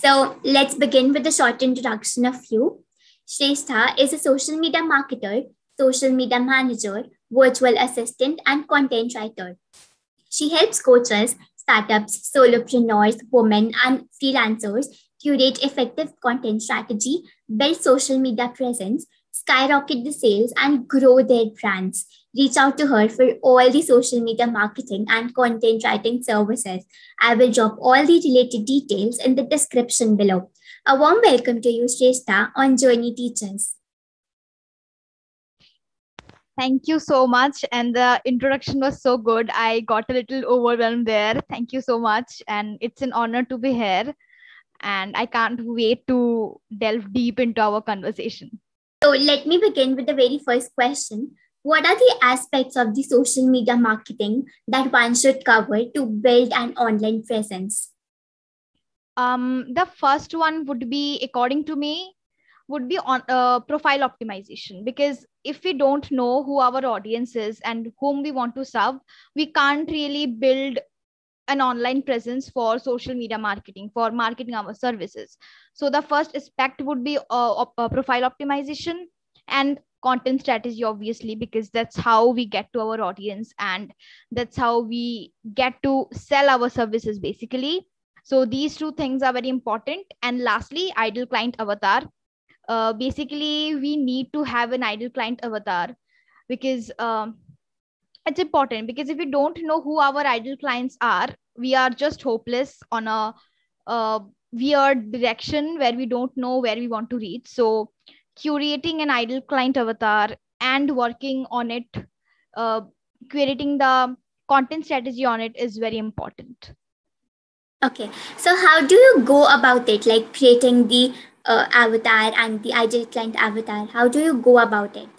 So let's begin with a short introduction of you. Shrestha is a social media marketer, social media manager, virtual assistant, and content writer. She helps coaches, startups, solopreneurs, women, and freelancers curate effective content strategy, build social media presence, skyrocket the sales, and grow their brands. Reach out to her for all the social media marketing and content writing services. I will drop all the related details in the description below. A warm welcome to you, Shrestha, on Journey Teachers. Thank you so much. And the introduction was so good. I got a little overwhelmed there. Thank you so much. And it's an honor to be here. And I can't wait to delve deep into our conversation. So let me begin with the very first question. What are the aspects of the social media marketing that one should cover to build an online presence? The first one would be, according to me, would be on profile optimization, because if we don't know who our audience is and whom we want to serve, we can't really build an online presence for social media marketing, for marketing our services. So the first aspect would be profile optimization and content strategy, obviously, because that's how we get to our audience and that's how we get to sell our services basically. So these two things are very important. And lastly, ideal client avatar. Basically, we need to have an ideal client avatar, because it's important, because if we don't know who our ideal clients are, we are just hopeless on a weird direction where we don't know where we want to reach. So curating an ideal client avatar and working on it, creating the content strategy on it is very important. Okay, so how do you go about it, like creating the avatar and the ideal client avatar? How do you go about it?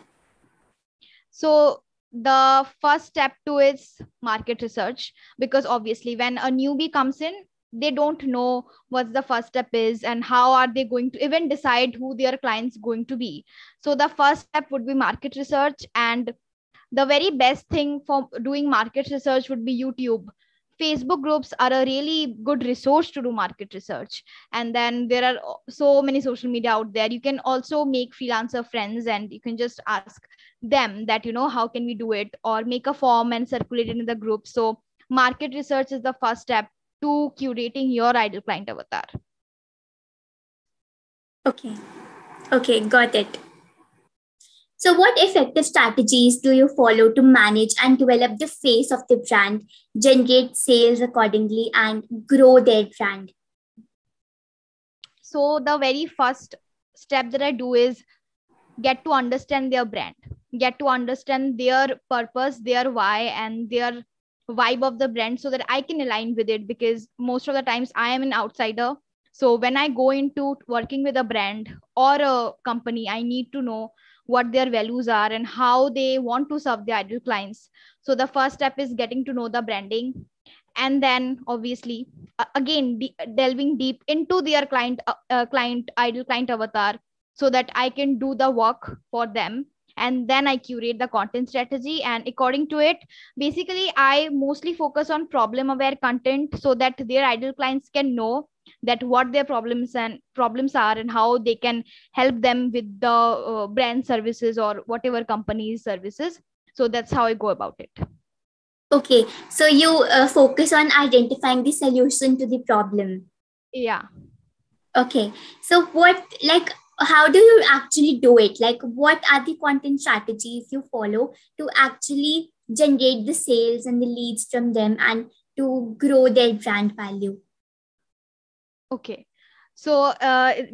So the first step to is market research, because obviously when a newbie comes in, they don't know what the first step is and how are they going to even decide who their clients going to be. So the first step would be market research, and the very best thing for doing market research would be YouTube. Facebook groups are a really good resource to do market research. And then there are so many social media out there. You can also make freelancer friends and you can just ask them that, how can we do it, or make a form and circulate it in the group. So market research is the first step to curating your ideal client avatar. Okay, got it. So, what effective strategies do you follow to manage and develop the face of the brand, generate sales accordingly, and grow their brand? So, the very first step that I do is get to understand their brand, get to understand their purpose, their why, and their vibe of the brand, so that I can align with it, because most of the times I am an outsider. So when I go into working with a brand or a company, I need to know what their values are and how they want to serve their ideal clients. So the first step is getting to know the branding, and then obviously again delving deep into their client ideal client avatar, so that I can do the work for them. And then I curate the content strategy, and according to it, basically I mostly focus on problem aware content, so that their ideal clients can know that what their problems are and how they can help them with the brand services or whatever company's services. So that's how I go about it. Okay, so you focus on identifying the solution to the problem. Yeah. Okay, so how do you actually do it? Like, what are the content strategies you follow to actually generate the sales and the leads from them and to grow their brand value? Okay. So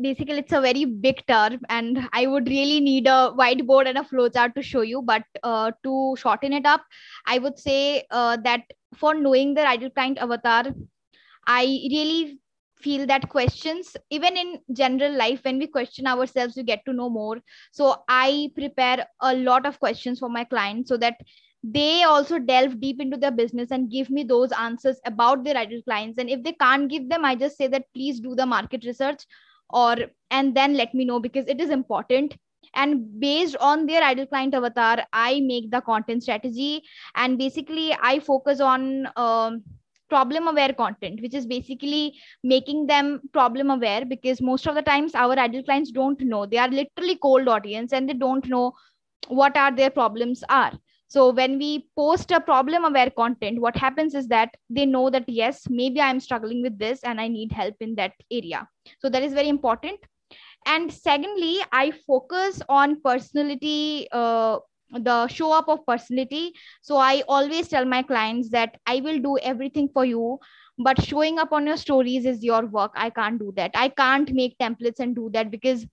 basically, it's a very big term, and I would really need a whiteboard and a flowchart to show you. But to shorten it up, I would say that for knowing the ideal client avatar, I really feel that questions, even in general life, when we question ourselves, we get to know more. So I prepare a lot of questions for my clients, so that they also delve deep into their business and give me those answers about their ideal clients. And if they can't give them, I just say that please do the market research, or and then let me know, because it is important. And based on their ideal client avatar, I make the content strategy, and basically I focus on problem aware content, which is basically making them problem aware, because most of the times our ideal clients don't know. They are literally cold audience and they don't know what are their problems are. So when we post a problem aware content, what happens is that they know that, yes, maybe I'm struggling with this and I need help in that area. So that is very important. And secondly, I focus on personality, the show up of personality. So I always tell my clients that I will do everything for you, but showing up on your stories is your work. I can't do that. I can't make templates and do that, because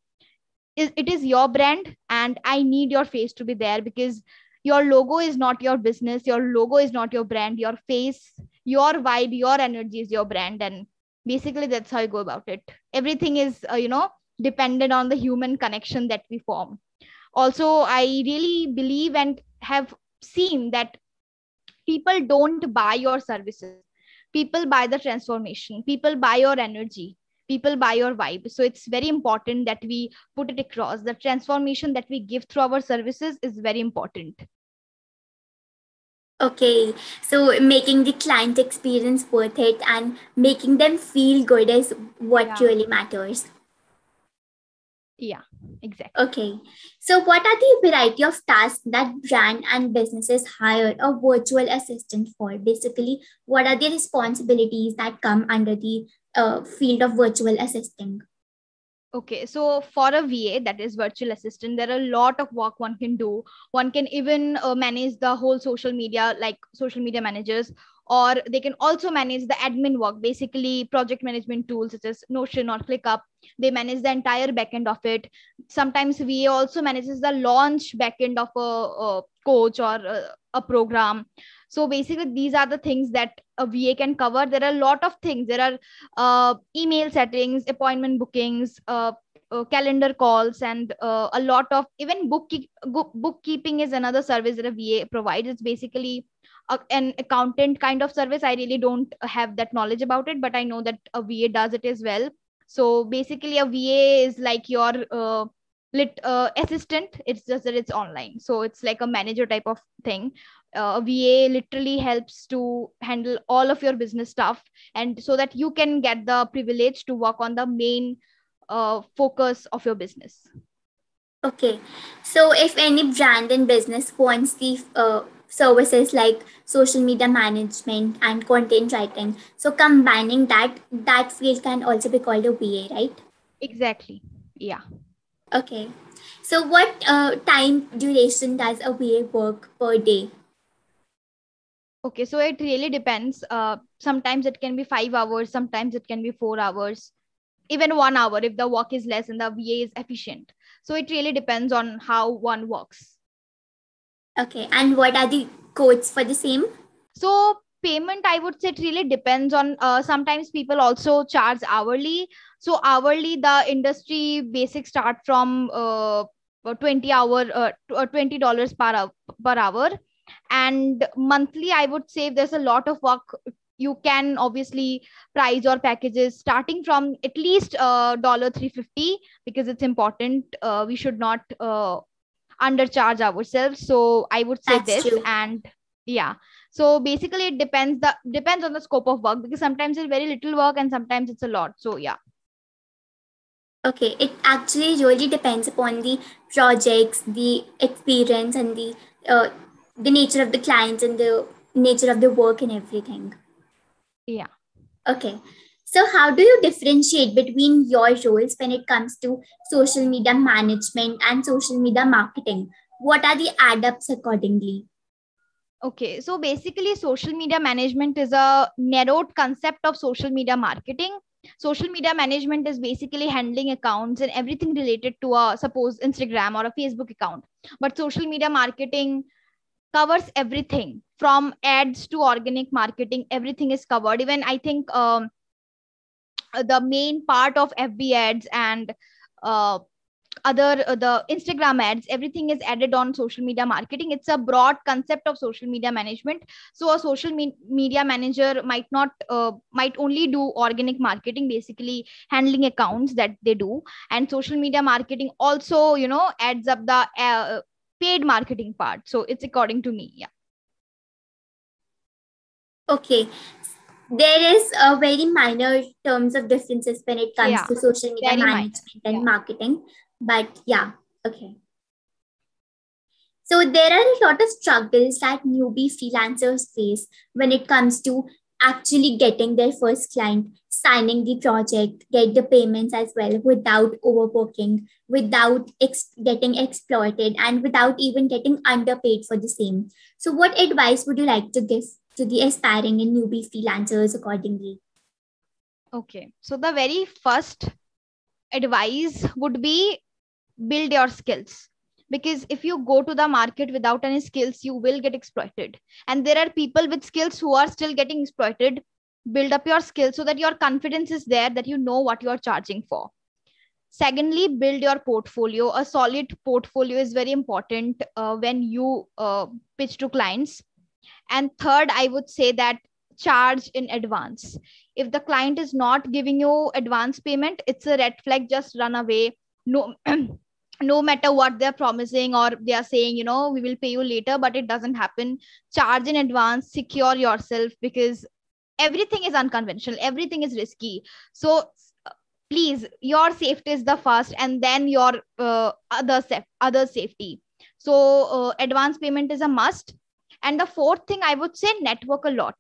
it is your brand and I need your face to be there, because your logo is not your business, your logo is not your brand, your face, your vibe, your energy is your brand. And basically that's how I go about it. Everything is dependent on the human connection that we form. Also, I really believe and have seen that people don't buy your services, people buy the transformation, people buy your energy, people buy your vibe. So it's very important that we put it across. The transformation that we give through our services is very important. Okay, so making the client experience worth it and making them feel good is what really matters. Yeah, exactly. Okay, so what are the variety of tasks that brand and businesses hire a virtual assistant for? Basically, what are the responsibilities that come under the field of virtual assisting? Okay, so for a VA, that is virtual assistant, there are a lot of work one can do. One can even manage the whole social media, like social media managers, or they can also manage the admin work, basically project management tools such as Notion or ClickUp. They manage the entire backend of it. Sometimes VA also manages the launch backend of a coach or a program. So basically, these are the things that a VA can cover. There are a lot of things. There are email settings, appointment bookings, calendar calls, and a lot of even bookkeeping is another service that a VA provides. It's basically an accountant kind of service. I really don't have that knowledge about it, but I know that a VA does it as well. So basically, a VA is like your assistant. It's just that it's online. So it's like a manager type of thing. VA literally helps to handle all of your business stuff, and so that you can get the privilege to work on the main focus of your business. Okay, so if any brand and business wants the services like social media management and content writing, so combining that field can also be called a VA, right? Exactly. Yeah. Okay, so what time duration does a VA work per day? Okay, so it really depends. Sometimes it can be 5 hours, sometimes it can be 4 hours, even 1 hour if the work is less and the VA is efficient. So it really depends on how one works. Okay, and what are the codes for the same? So payment, I would say it really depends on, sometimes people also charge hourly. So hourly, the industry basic start from 20 hour $20 per hour. And monthly, I would say if there's a lot of work, you can obviously price your packages starting from at least $350, because it's important. We should not undercharge ourselves. So I would say That's this. true. And yeah, so basically it depends on the scope of work, because sometimes it's very little work and sometimes it's a lot. So yeah. Okay, it actually really depends upon the projects, the experience, and the nature of the clients and the nature of the work and everything. Yeah. Okay, so how do you differentiate between your roles when it comes to social media management and social media marketing? What are the add-ups accordingly? Okay, so basically social media management is a narrowed concept of social media marketing. Social media management is basically handling accounts and everything related to a, suppose, Instagram or a Facebook account. But social media marketing covers everything from ads to organic marketing. Everything is covered. Even I think the main part of FB ads and uh, other the Instagram ads, everything is added on social media marketing. It's a broad concept of social media management. So a social media manager might only do organic marketing, basically handling accounts that they do. And social media marketing also adds up the paid marketing part. So it's according to me. Yeah. Okay, There is a very minor terms of differences when it comes Yeah, to social media very minor. management Yeah. and marketing. But yeah, okay. So there are a lot of struggles that newbie freelancers face when it comes to actually getting their first client, signing the project, get the payments as well without overworking, without getting exploited, and without even getting underpaid for the same. So what advice would you like to give to the aspiring and newbie freelancers accordingly? Okay. So the very first advice would be build your skills, because if you go to the market without any skills you will get exploited, and there are people with skills who are still getting exploited. Build up your skills so that your confidence is there, that you know what you are charging for. Secondly, build your portfolio. A solid portfolio is very important when you pitch to clients. And third, I would say that charge in advance. If the client is not giving you advance payment, it's a red flag. Just run away. No, no matter what they're promising, or they are saying, we will pay you later, but it doesn't happen. Charge in advance, secure yourself, because everything is unconventional, everything is risky. So please, your safety is the first, and then your other safety. So advance payment is a must. And the fourth thing, I would say, network a lot,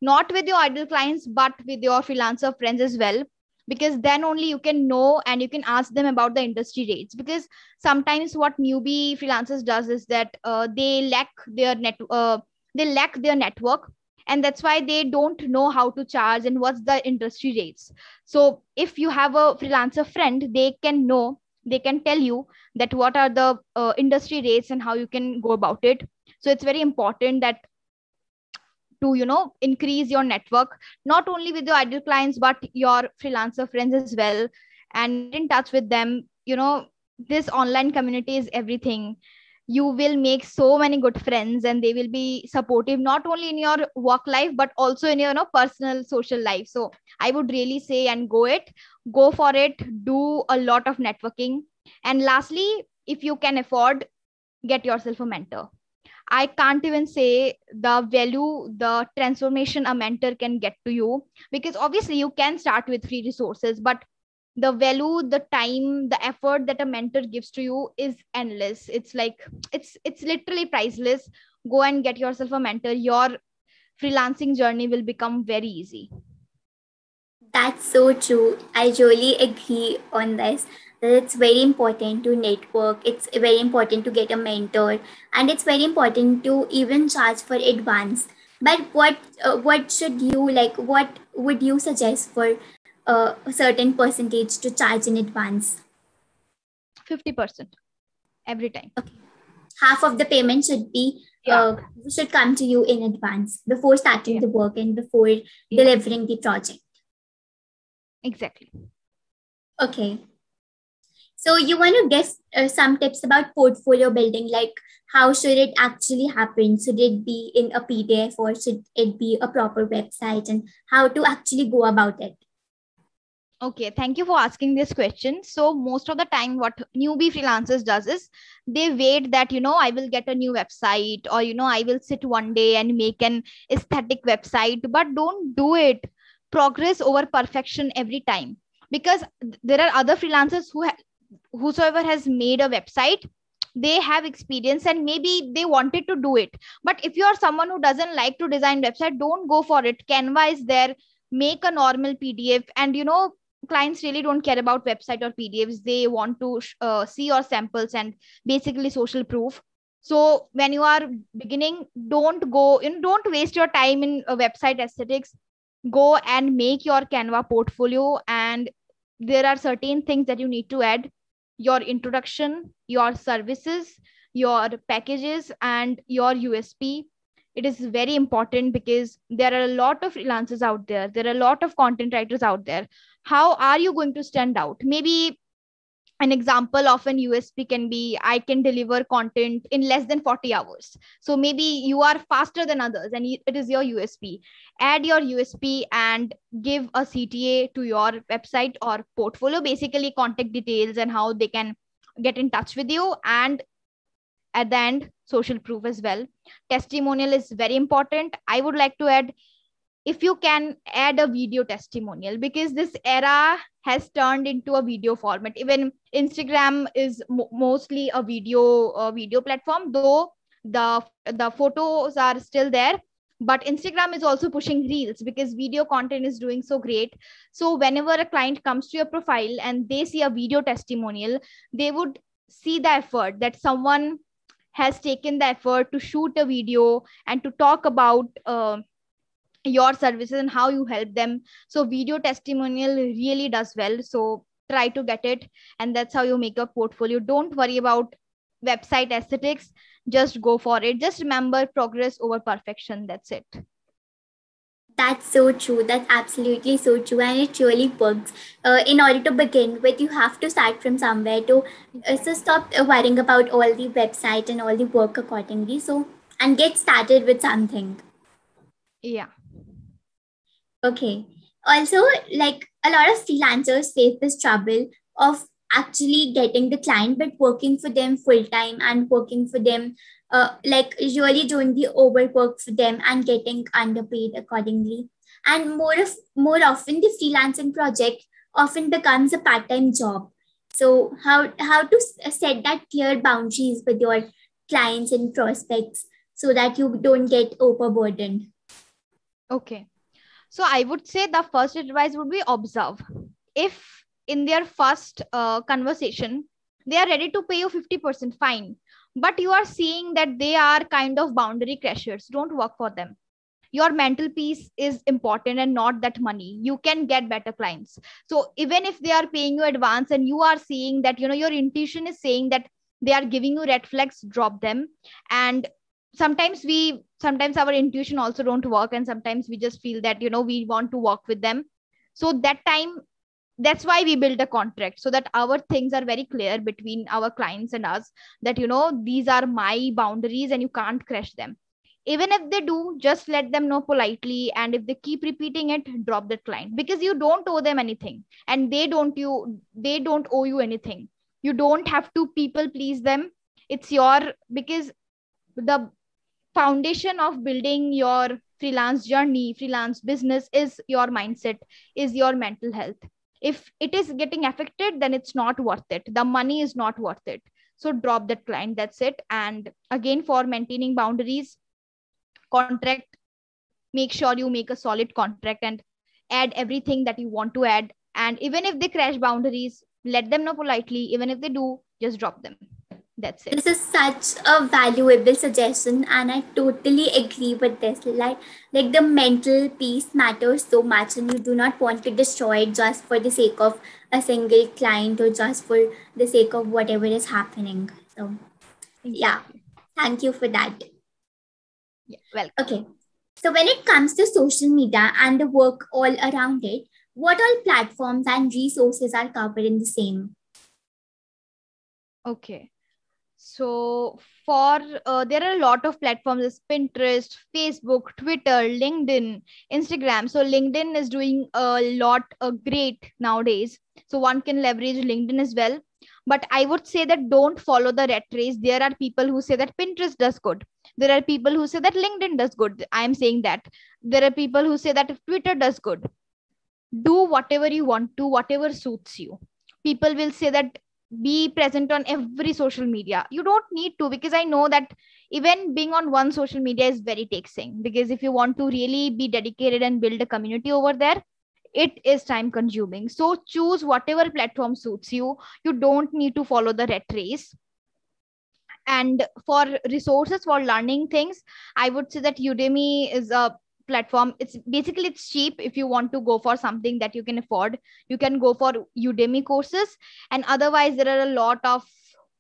not with your ideal clients, but with your freelancer friends as well, because then only you can know and you can ask them about the industry rates. Because sometimes what newbie freelancers does is that they lack their network, and that's why they don't know how to charge and what's the industry rates. So if you have a freelancer friend, they can tell you that what are the industry rates and how you can go about it. So it's very important that to increase your network, not only with your ideal clients but your freelancer friends as well, and get in touch with them. This online community is everything. You will make so many good friends, and they will be supportive not only in your work life but also in your personal social life. So I would really say, and go for it, do a lot of networking. And lastly, if you can afford, get yourself a mentor. I can't even say the value, the transformation a mentor can get to you, because obviously you can start with free resources, but the value, the time, the effort that a mentor gives to you is endless. It's like it's literally priceless. Go and get yourself a mentor. Your freelancing journey will become very easy. That's so true. I really agree on this. That it's very important to network. It's very important to get a mentor, and it's very important to even charge for advance. But what should you like? What would you suggest for a certain percentage to charge in advance? 50% every time. Okay, half of the payment should be Yeah. should come to you in advance before starting the work and before delivering the project. Exactly. Okay. So you want to give some tips about portfolio building, like how should it actually happen? Should it be in a PDF or should it be a proper website, and how to actually go about it? Okay, thank you for asking this question. So most of the time what newbie freelancers does is they wait that, I will get a new website, or, I will sit one day and make an aesthetic website, but don't do it. Progress over perfection every time. Because there are other freelancers whosoever has made a website, they have experience and maybe they wanted to do it. But if you are someone who doesn't like to design website, don't go for it. Canva is there. Make a normal PDF. And clients really don't care about website or PDFs. They want to see your samples and basically social proof. So when you are beginning, don't waste your time in website aesthetics. Go and make your Canva portfolio, and there are certain things that you need to add: your introduction, your services, your packages, and your USP. It is very important because there are a lot of freelancers out there. There are a lot of content writers out there. How are you going to stand out? Maybe an example of an USP can be, I can deliver content in less than 40 hours. So maybe you are faster than others and it is your USP. Add your USP and give a CTA to your website or portfolio, basically contact details and how they can get in touch with you. And at the end, social proof as well. Testimonial is very important. I would like to add, if you can add a video testimonial, because this era has turned into a video format. Even Instagram is mostly a video platform, though the photos are still there, but Instagram is also pushing reels because video content is doing so great. So whenever a client comes to your profile and they see a video testimonial, they would see the effort that someone has taken the effort to shoot a video and to talk about your services and how you help them. So video testimonial really does well, so try to get it, and that's how you make a portfolio. Don't worry about website aesthetics, just go for it. Just remember, progress over perfection. That's it. That's so true. That's absolutely so true. And it really works. In order to begin with, you have to start from somewhere to so stop worrying about all the website and all the work accordingly. So, and get started with something. Yeah. Okay. Also, like a lot of freelancers face this trouble of actually getting the client, but working for them full time and working for them, like really doing the overwork for them and getting underpaid accordingly. And more often, the freelancing project often becomes a part time job. So how to set that clear boundaries with your clients and prospects so that you don't get overburdened? Okay. So I would say the first advice would be observe. If in their first conversation, they are ready to pay you 50%, fine. But you are seeing that they are kind of boundary crashers, don't work for them. Your mental peace is important and not that money. You can get better clients. So even if they are paying you advance and you are seeing that, your intuition is saying that they are giving you red flags, drop them. And sometimes our intuition also don't work, and sometimes we just feel that we want to work with them. So that's why we build a contract, so that our things are very clear between our clients and us, that these are my boundaries and you can't crash them. Even if they do, just let them know politely, and if they keep repeating it, drop that client, because you don't owe them anything and they don't owe you anything. You don't have to people please them. It's your, because the foundation of building your freelance journey, freelance business, is your mindset, is your mental health. If it is getting affected, then it's not worth it. The money is not worth it. So drop that client. That's it. And again, for maintaining boundaries, contract, make sure you make a solid contract and add everything that you want to add. And even if they crash boundaries, let them know politely. Even if they do, just drop them. That's it. This is such a valuable suggestion, and I totally agree with this. Like the mental peace matters so much, and you do not want to destroy it just for the sake of a single client or just for the sake of whatever is happening. So, yeah, thank you for that. Yeah, welcome. Okay, so when it comes to social media and the work all around it, what all platforms and resources are covered in the same? Okay. So for there are a lot of platforms as Pinterest, Facebook, Twitter, LinkedIn, Instagram. So LinkedIn is doing a lot great nowadays. So one can leverage LinkedIn as well. But I would say that don't follow the rat race. There are people who say that Pinterest does good. There are people who say that LinkedIn does good. I am saying that. There are people who say that Twitter does good. Do whatever you want to, whatever suits you. People will say that be present on every social media. You don't need to, because I know that even being on one social media is very taxing, because if you want to really be dedicated and build a community over there, it is time consuming. So choose whatever platform suits you. You don't need to follow the rat race. And for resources for learning things, I would say that Udemy is a platform. It's cheap. If you want to go for something that you can afford, you can go for Udemy courses. And otherwise, there are a lot of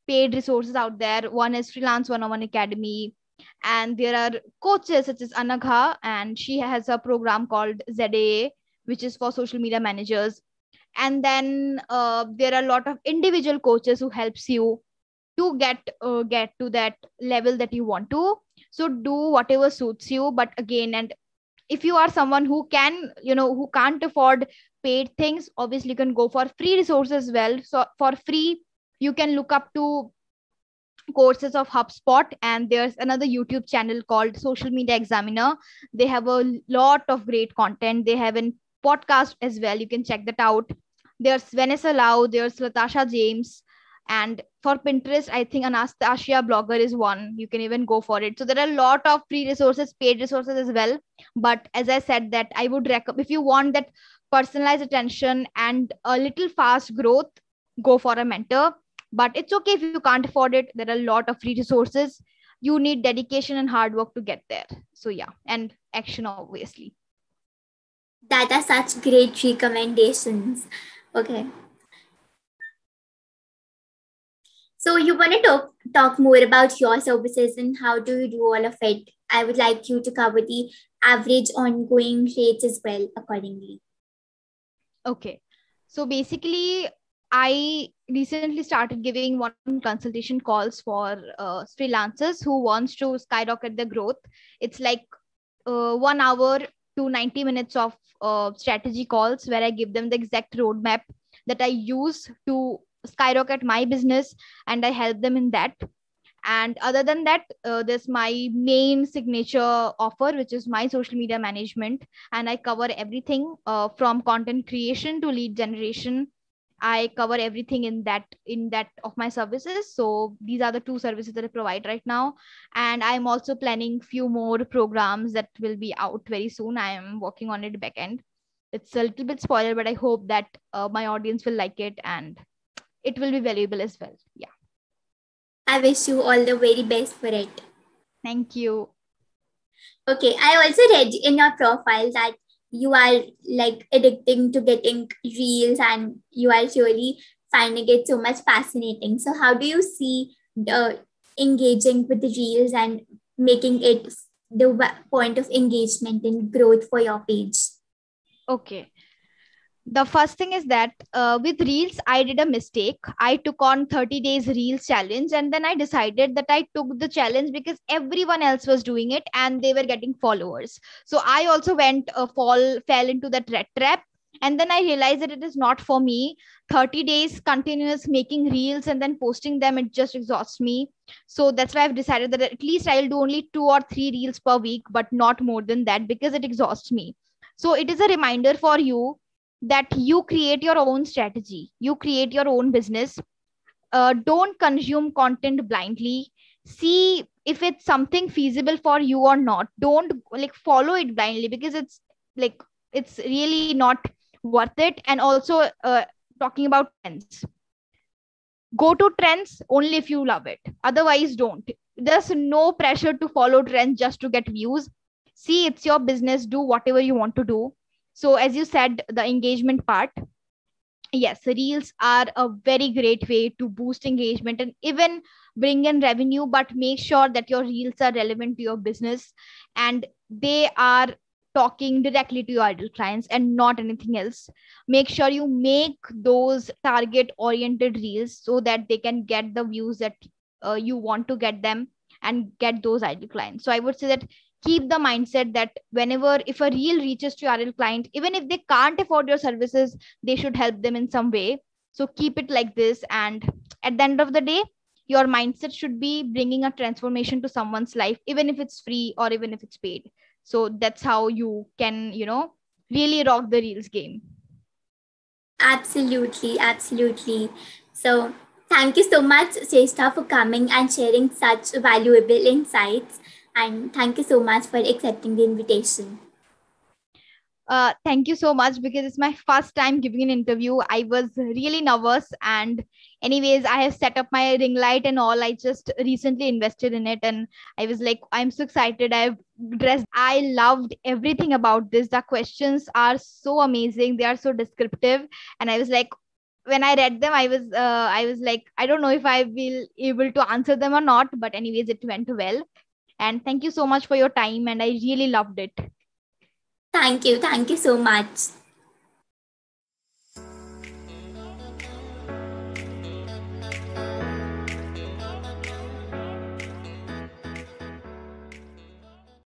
paid resources out there. One is Freelance 101 Academy, and there are coaches such as Anagha, and she has a program called ZAA, which is for social media managers. And then there are a lot of individual coaches who helps you to get to that level that you want to. So do whatever suits you. But again, and if you are someone who who can't afford paid things, obviously you can go for free resources as well. So for free, you can look up to courses of HubSpot, and there's another YouTube channel called Social Media Examiner. They have a lot of great content. They have a podcast as well. You can check that out. There's Vanessa Lau, there's Latasha James, and for Pinterest, I think Anastasia Blogger is one. You can even go for it. So there are a lot of free resources, paid resources as well. But as I said, that I would recommend, if you want that personalized attention and a little fast growth, go for a mentor. But it's okay if you can't afford it. There are a lot of free resources. You need dedication and hard work to get there. So yeah, and action, obviously. That are such great recommendations. Okay. So you want to talk more about your services and how do you do all of it? I would like you to cover the average ongoing rates as well accordingly. Okay. So basically, I recently started giving one consultation calls for freelancers who wants to skyrocket their growth. It's like 1 hour to 90 minutes of strategy calls where I give them the exact roadmap that I use to skyrocket my business, and I help them in that. And other than that, there's my main signature offer, which is my social media management, and I cover everything from content creation to lead generation. I cover everything in that of my services. So these are the two services that I provide right now, and I'm also planning few more programs that will be out very soon. I am working on it back end. It's a little bit spoiler, but I hope that my audience will like it and it will be valuable as well. Yeah. I wish you all the very best for it. Thank you. Okay, I also read in your profile that you are like addicting to getting reels and you are really finding it so much fascinating. So how do you see the engaging with the reels and making it the point of engagement and growth for your page? Okay. The first thing is that with reels, I did a mistake. I took on 30 days reels challenge, and then I decided that I took the challenge because everyone else was doing it and they were getting followers. So I also fell into that red trap. And then I realized that it is not for me. 30 days continuous making reels and then posting them, it just exhausts me. So that's why I've decided that at least I'll do only 2 or 3 reels per week, but not more than that because it exhausts me. So it is a reminder for you that you create your own strategy, you create your own business. Don't consume content blindly. See if it's something feasible for you or not. Don't like follow it blindly because it's really not worth it. And also talking about trends, go to trends only if you love it, otherwise don't. There's no pressure to follow trends just to get views. See, it's your business, do whatever you want to do. So as you said, the engagement part, yes, reels are a very great way to boost engagement and even bring in revenue, but make sure that your reels are relevant to your business and they are talking directly to your ideal clients and not anything else. Make sure you make those target oriented reels so that they can get the views that you want to get them and get those ideal clients. So I would say that keep the mindset that whenever if a reel reaches to your ideal client, even if they can't afford your services, they should help them in some way. So keep it like this, and at the end of the day, your mindset should be bringing a transformation to someone's life, even if it's free or even if it's paid. So that's how you can really rock the reels game. Absolutely, absolutely. So thank you so much, Shrestha, for coming and sharing such valuable insights. And thank you so much for accepting the invitation. Thank you so much because it's my first time giving an interview. I was really nervous, and anyways, I have set up my ring light and all. I just recently invested in it, and I was like, I'm so excited. I've dressed. I loved everything about this. The questions are so amazing. They are so descriptive, and I was like, when I read them, I was like, I don't know if I will able to answer them or not. But anyways, it went well. And thank you so much for your time, and I really loved it. Thank you. Thank you so much.